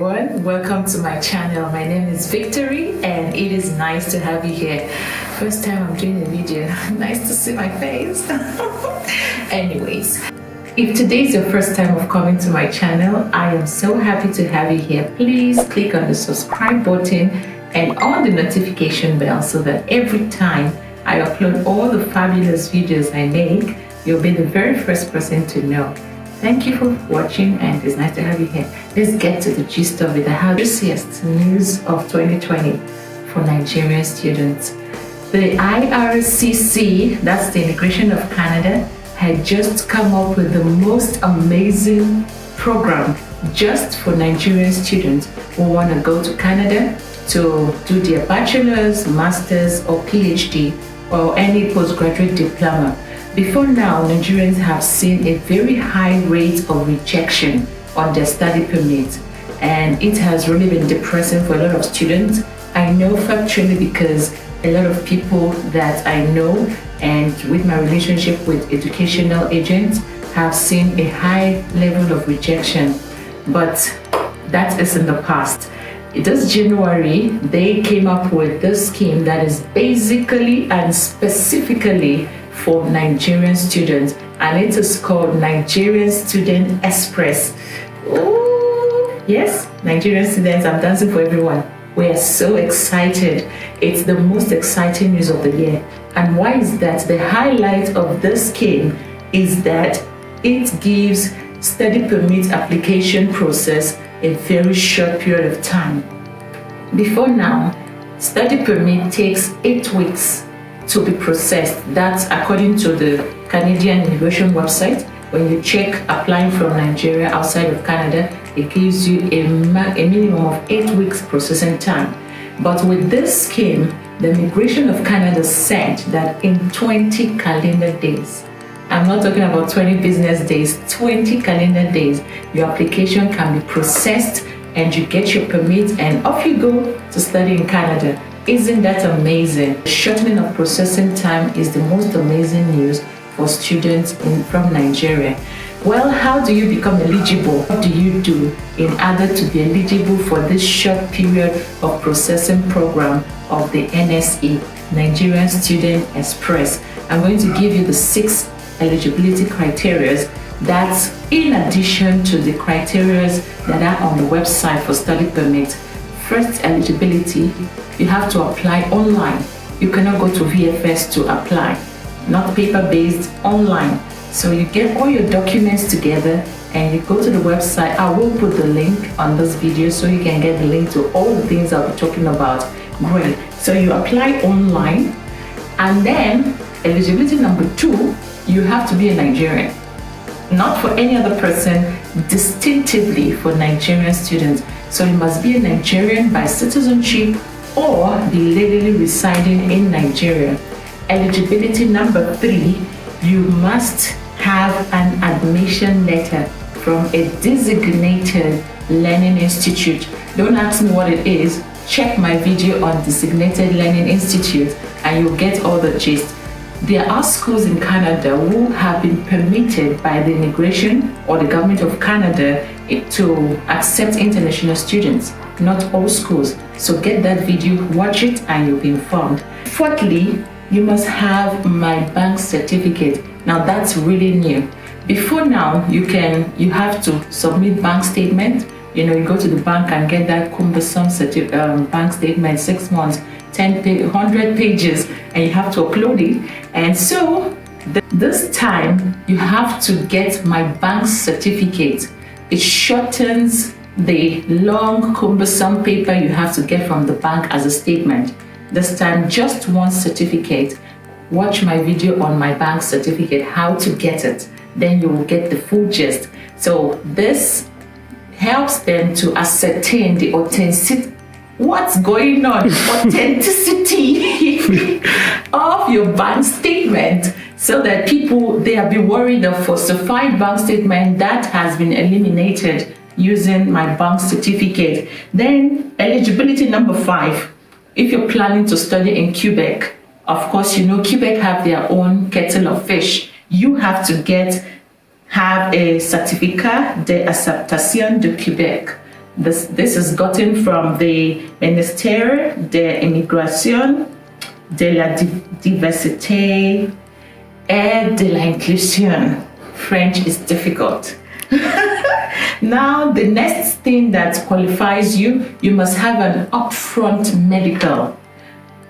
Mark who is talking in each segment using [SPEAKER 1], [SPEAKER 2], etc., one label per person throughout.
[SPEAKER 1] everyone, welcome to my channel. My name is Victory and it is nice to have you here. First time I'm doing a video, nice to see my face. Anyways, if today is your first time of coming to my channel, I am so happy to have you here. Please click on the subscribe button and on the notification bell so that every time I upload all the fabulous videos I make, you'll be the very first person to know. Thank you for watching and it's nice to have you here. Let's get to the gist of it. The happiest news of 2020 for Nigerian students. The IRCC, that's the Immigration of Canada, had just come up with the most amazing program just for Nigerian students who want to go to Canada to do their bachelor's, master's or PhD or any postgraduate diploma. Before now, Nigerians have seen a very high rate of rejection on their study permit, and it has really been depressing for a lot of students. I know factually because a lot of people that I know and with my relationship with educational agents have seen a high level of rejection, but that is in the past. This January, they came up with this scheme that is basically and specifically for Nigerian students, and it is called Nigerian Student Express. Oh, yes, Nigerian students, I'm dancing for everyone. We are so excited. It's the most exciting news of the year. And why is that? The highlight of this scheme is that it gives study permit application process a very short period of time. Before now, study permit takes 8 weeks to be processed. That's according to the Canadian immigration website. When you check applying from Nigeria outside of Canada, it gives you a minimum of 8 weeks processing time. But with this scheme, the Immigration of Canada said that in 20 calendar days, I'm not talking about 20 business days, 20 calendar days, your application can be processed and you get your permit and off you go to study in Canada. Isn't that amazing? The shortening of processing time is the most amazing news for students from Nigeria. Well, how do you become eligible? What do you do in order to be eligible for this short period of processing program of the NSE, Nigerian Student Express? I'm going to give you the 6 eligibility criteria. That's in addition to the criteria that are on the website for study permit. First, eligibility, you have to apply online. You cannot go to VFS to apply, not paper-based, online. So you get all your documents together and you go to the website. I will put the link on this video so you can get the link to all the things I'll be talking about. Great. So you apply online, and then eligibility number 2, you have to be a Nigerian. Not for any other person, distinctively for Nigerian students. So you must be a Nigerian by citizenship or be legally residing in Nigeria. Eligibility number 3, you must have an admission letter from a designated learning institute. Don't ask me what it is. Check my video on designated learning institute and you'll get all the gist. There are schools in Canada who have been permitted by the immigration or the government of Canada to accept international students. Not all schools. So get that video, watch it, and you'll be informed. Fourthly, you must have my bank certificate. Now that's really new. Before now, you have to submit bank statement. You know, you go to the bank and get that cumbersome bank statement, 6 months, 100 pages, and you have to upload it. And so this time you have to get my bank certificate. It shortens the long cumbersome paper you have to get from the bank as a statement. This time just one certificate. Watch my video on my bank certificate, how to get it. Then you will get the full gist. So this helps them to ascertain the authenticity. What's going on? Authenticity of your bank statement, so that people, they have been worried of falsified bank statement that has been eliminated using my bank certificate. Then eligibility number 5, if you're planning to study in Quebec, of course, you know Quebec have their own kettle of fish. You have to have a certificat d'acceptation de Québec. This is gotten from the Ministère de l'Immigration, de la Diversité et de l'Inclusion. French is difficult. Now, the next thing that qualifies you, you must have an upfront medical.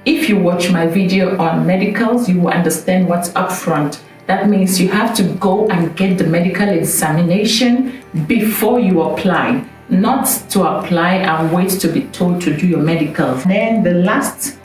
[SPEAKER 1] If you watch my video on medicals, you will understand what's upfront. That means you have to go and get the medical examination before you apply, not to apply and wait to be told to do your medical. Then the last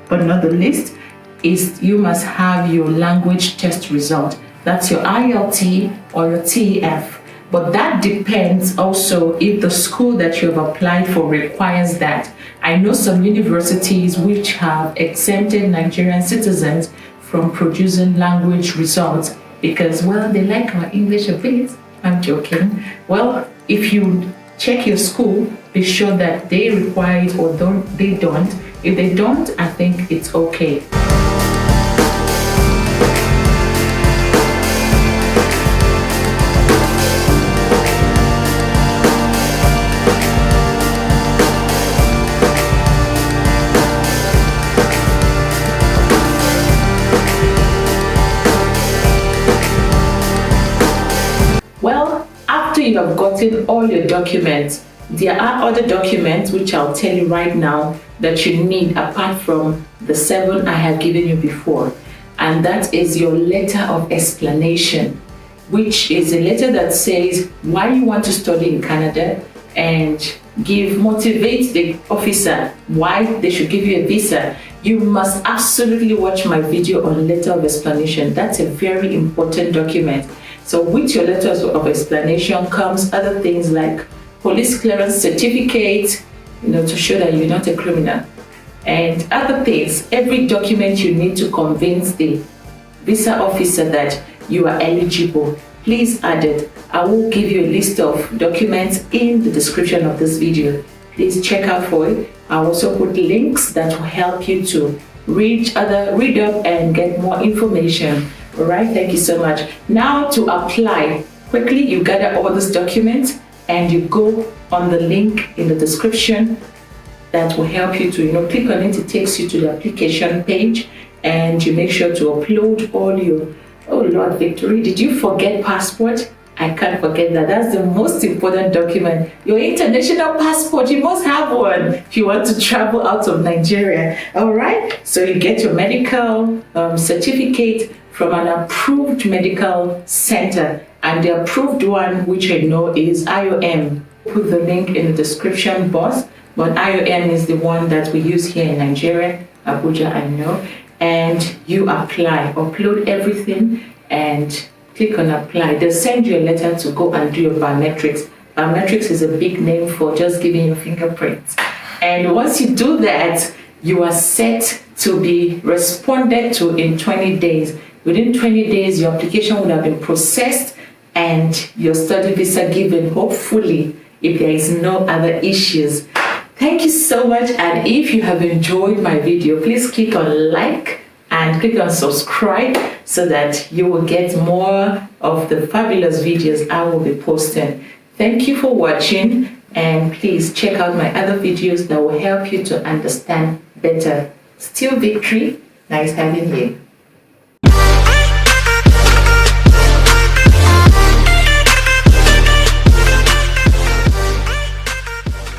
[SPEAKER 1] but not the least is you must have your language test result. That's your IELTS or your TEF. But that depends also if the school that you have applied for requires that. I know some universities which have exempted Nigerian citizens from producing language results because, well, they like our English a bit. I'm joking. Well, if you check your school, be sure that they require it or they don't. If they don't, I think it's okay. Well, after you have gotten all your documents, there are other documents which I'll tell you right now that you need apart from the 7 I have given you before. And that is your letter of explanation, which is a letter that says why you want to study in Canada and motivate the officer why they should give you a visa. You must absolutely watch my video on letter of explanation. That's a very important document. So with your letters of explanation comes other things like police clearance certificate, to show that you're not a criminal, and other things. Every document you need to convince the visa officer that you are eligible. Please add it. I will give you a list of documents in the description of this video. Please check out for it. I'll also put links that will help you to read up and get more information. All right, thank you so much. Now to apply, quickly you gather all these documents and you go on the link in the description that will help you to, click on it. It takes you to the application page and you make sure to upload all your, oh Lord, Victory, did you forget passport? I can't forget that. That's the most important document. Your international passport, you must have one if you want to travel out of Nigeria. All right, so you get your medical certificate from an approved medical center, and the approved one, which I know, is IOM. Put the link in the description box, but IOM is the one that we use here in Nigeria, Abuja, I know. And you apply, upload everything and click on apply. They'll send you a letter to go and do your biometrics. Biometrics is a big name for just giving your fingerprints. And once you do that, you are set to be responded to in 20 days. Within 20 days, your application would have been processed and your study visa given, hopefully, if there is no other issues. Thank you so much. And if you have enjoyed my video, please click on like and click on subscribe so that you will get more of the fabulous videos I will be posting. Thank you for watching, and please check out my other videos that will help you to understand better. Still Victory, nice having you.